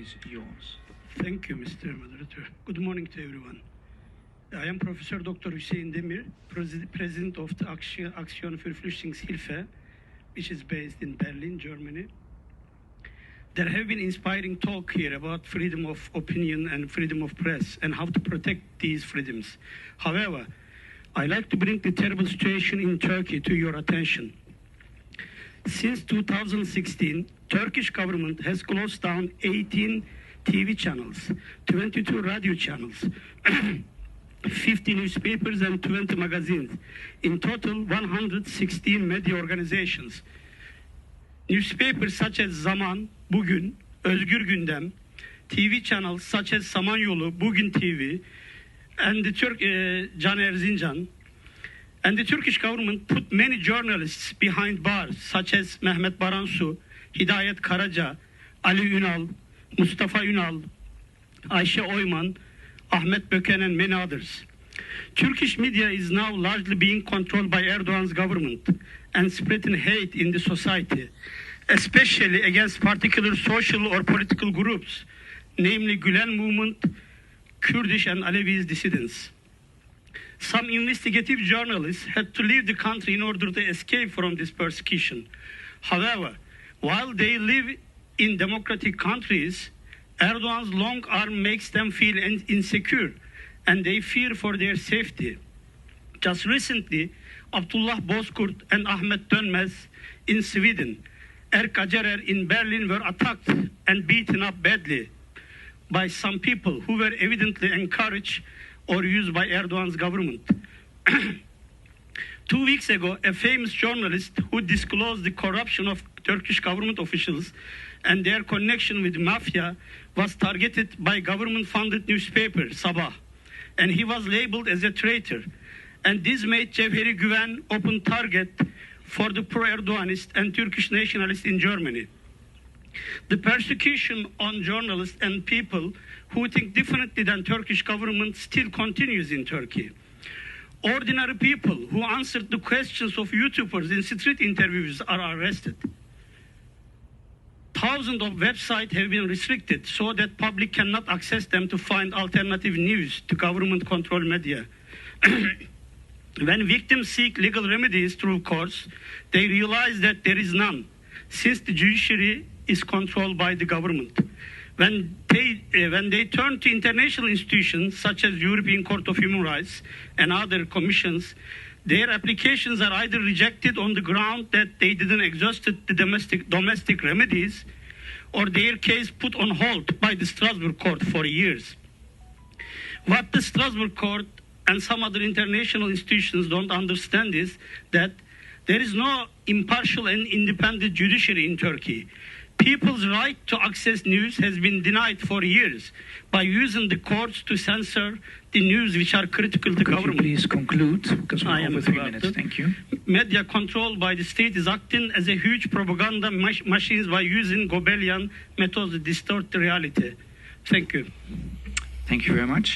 is yours. Thank you, Mr. Moderator. Good morning to everyone. I am Professor Dr. Hüseyin Demir, President of the Aktion für Flüchtlingshilfe, which is based in Berlin, Germany. There have been inspiring talk here about freedom of opinion and freedom of press and how to protect these freedoms. However, I like to bring the terrible situation in Turkey to your attention. Since 2016, Turkish government has closed down 18 TV channels, 22 radio channels, 50 newspapers and 20 magazines. In total, 116 media organizations. Newspapers such as Zaman, Bugün, Özgür Gündem, TV channels such as Samanyolu, Bugün TV, and the Can Erzincan. And the Turkish government put many journalists behind bars, such as Mehmet Baransu, Hidayet Karaca, Ali Ünal, Mustafa Ünal, Ayşe Oyman, Ahmet Böken, and many others. Turkish media is now largely being controlled by Erdogan's government and spreading hate in the society, especially against particular social or political groups, namely Gülen movement, Kurdish and Alevi dissidents. Some investigative journalists had to leave the country in order to escape from this persecution. However, while they live in democratic countries, Erdogan's long arm makes them feel insecure and they fear for their safety. Just recently, Abdullah Bozkurt and Ahmet Dönmez in Sweden, Erk Acerer in Berlin were attacked and beaten up badly by some people who were evidently encouraged or used by Erdogan's government. 2 weeks ago, a famous journalist who disclosed the corruption of Turkish government officials and their connection with mafia was targeted by government-funded newspaper, Sabah, and he was labeled as a traitor. And this made Cevheri Güven open target for the pro-Erdoganist and Turkish nationalists in Germany. The persecution on journalists and people who think differently than Turkish government still continues in Turkey. Ordinary people who answered the questions of YouTubers in street interviews are arrested. Thousands of websites have been restricted so that public cannot access them to find alternative news to government-controlled media. When victims seek legal remedies through courts, they realize that there is none, since the judiciary is controlled by the government. When they turn to international institutions such as European Court of Human Rights and other commissions, their applications are either rejected on the ground that they didn't exhaust the domestic remedies, or their case put on hold by the Strasbourg Court for years. What the Strasbourg Court and some other international institutions don't understand is that there is no impartial and independent judiciary in Turkey. People's right to access news has been denied for years by using the courts to censor the news which are critical to government. Could you please conclude, because we're over 3 minutes. Thank you. Media controlled by the state is acting as a huge propaganda machine by using Gobelian methods to distort the reality. Thank you. Thank you very much.